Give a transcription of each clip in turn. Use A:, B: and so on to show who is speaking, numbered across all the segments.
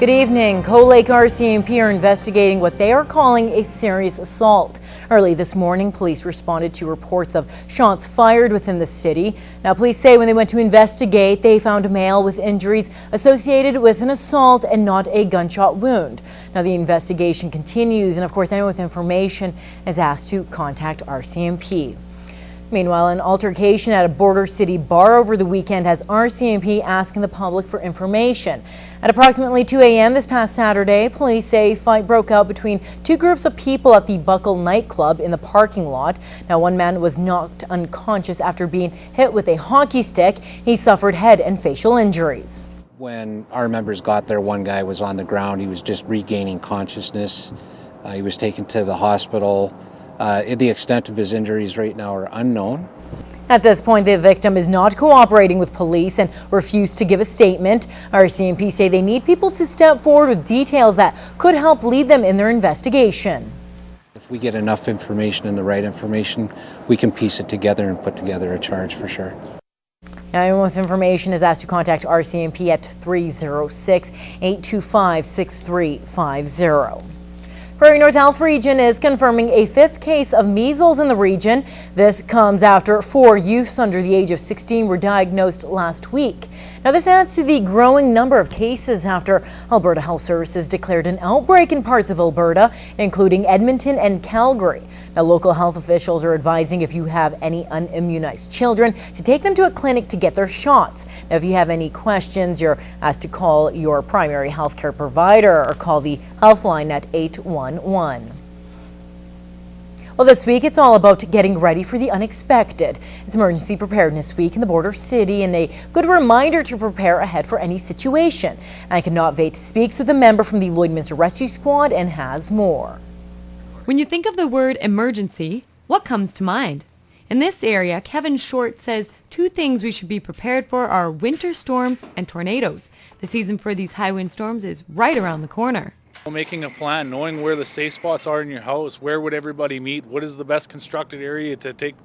A: Good evening. Lake RCMP are investigating what they are calling a serious assault. Early this morning, police responded to reports of shots fired within the city. Now, police say when they went to investigate, they found a male with injuries associated with an assault and not a gunshot wound. Now, the investigation continues, and of course, anyone with information is asked to contact RCMP. Meanwhile, an altercation at a border city bar over the weekend has RCMP asking the public for information. At approximately 2 a.m. this past Saturday, police say a fight broke out between two groups of people at the Buckle nightclub in the parking lot. Now, one man was knocked unconscious after being hit with a hockey stick. He suffered head and facial injuries.
B: When our members got there, one guy was on the ground. He was just regaining consciousness. He was taken to the hospital. The extent of his injuries right now are unknown.
A: At this point, the victim is not cooperating with police and refused to give a statement. RCMP say they need people to step forward with details that could help lead them in their investigation.
B: If we get enough information and the right information, we can piece it together and put together a charge for sure.
A: Now, anyone with information is asked to contact RCMP at 306-825-6350. Prairie North Health Region is confirming a 5th case of measles in the region. This comes after 4 youths under the age of 16 were diagnosed last week. Now, this adds to the growing number of cases after Alberta Health Services declared an outbreak in parts of Alberta, including Edmonton and Calgary. Now, local health officials are advising if you have any unimmunized children to take them to a clinic to get their shots. Now, if you have any questions, you're asked to call your primary health care provider or call the health line at 811. Well, this week it's all about getting ready for the unexpected. It's Emergency Preparedness Week in the border city and a good reminder to prepare ahead for any situation. Anika Nottveit speaks with a member from the Lloydminster Rescue Squad and has more.
C: When you think of the word emergency, what comes to mind? In this area, Kevin Shortt says 2 things we should be prepared for are winter storms and tornadoes. The season for these high wind storms is right around the corner.
D: Making a plan, knowing where the safe spots are in your house, where would everybody meet, what is the best constructed area to take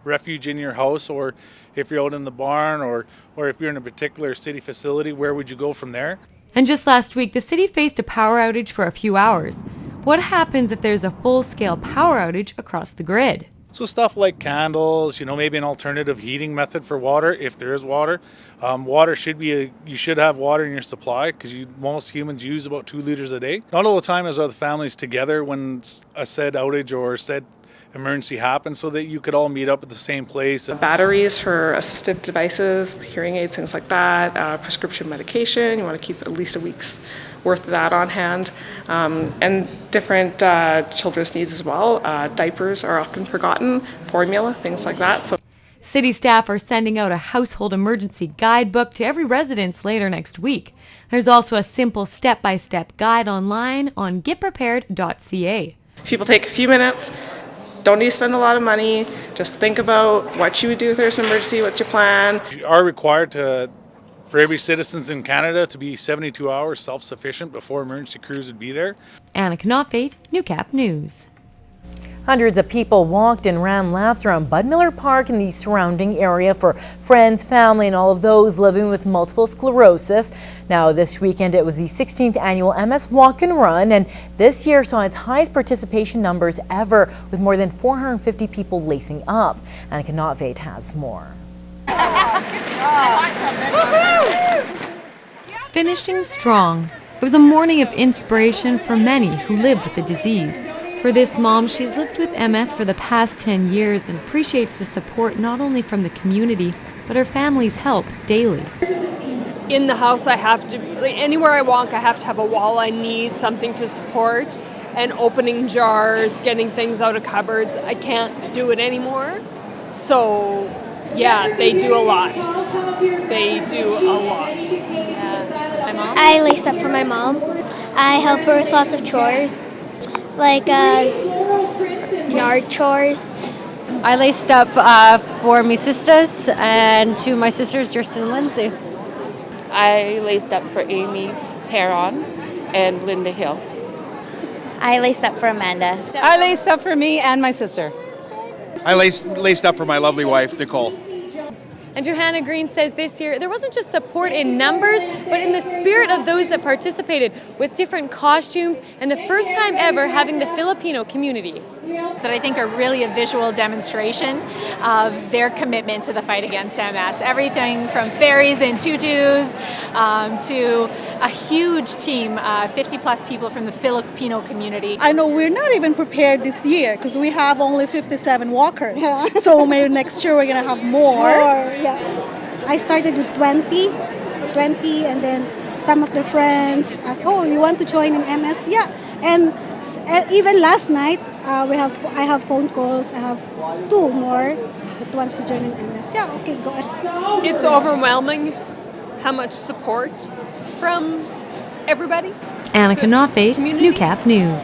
D: refuge in your house, or if you're out in the barn or if you're in a particular city facility, where would you go from there? And
C: just last week, the city faced a power outage for a few hours. What happens if there's a full-scale power outage across the grid?
D: So stuff like candles, maybe an alternative heating method for water, if there is water. Water you should have water in your supply because most humans use about 2 liters a day. Not all the time are the families together when a said outage or said emergency happens so that you could all meet up at the same place.
E: Batteries for assistive devices, hearing aids, things like that, prescription medication, you want to keep at least a week's worth of that on hand, and different children's needs as well. Diapers are often forgotten, formula, things like that. So,
C: city staff are sending out a household emergency guidebook to every residence later next week. There's also a simple step-by-step guide online on getprepared.ca.
E: People take a few minutes. Don't need to spend a lot of money. Just think about what you would do if there's an emergency. What's your plan?
D: You are required for every citizen in Canada to be 72 hours self-sufficient before emergency crews would be there.
C: Anika Nottveit, Newcap News.
A: Hundreds of people walked and ran laps around Bud Miller Park in the surrounding area for friends, family, and all of those living with multiple sclerosis. Now, this weekend it was the 16th annual MS Walk and Run, and this year saw its highest participation numbers ever, with more than 450 people lacing up. Anika Nottveit has more.
C: Finishing strong. It was a morning of inspiration for many who live with the disease. For this mom, she's lived with MS for the past 10 years and appreciates the support not only from the community, but her family's help daily.
F: In the house, I have to, anywhere I walk, I have to have a wall. I need something to support, and opening jars, getting things out of cupboards. I can't do it anymore. So, yeah, they do a lot. They do a lot. My mom?
G: I lace up for my mom. I help her with lots of chores, like yard chores.
H: I laced up for my sisters and to my sisters, Justin and Lindsay.
I: I laced up for Amy Perron and Linda Hill.
J: I laced up for Amanda.
K: I laced up for me and my sister.
L: I laced up for my lovely wife, Nicole.
C: And Johanna Green says this year there wasn't just support in numbers, but in the spirit of those that participated, with different costumes and the first time ever having the Filipino community.
K: That I think are really a visual demonstration of their commitment to the fight against MS. Everything from fairies and tutus to a huge team, 50 plus people from the Filipino community.
L: I know we're not even prepared this year because we have only 57 walkers. Yeah. So maybe next year we're going to have more.
M: Yeah. I started with 20 and then some of the friends asked, oh, you want to join in MS? Yeah. And even last night, I have phone calls. I have 2 more that wants to join in MS. Yeah, okay, go ahead.
F: It's overwhelming how much support from everybody.
C: Anika Nottveit, Newcap News.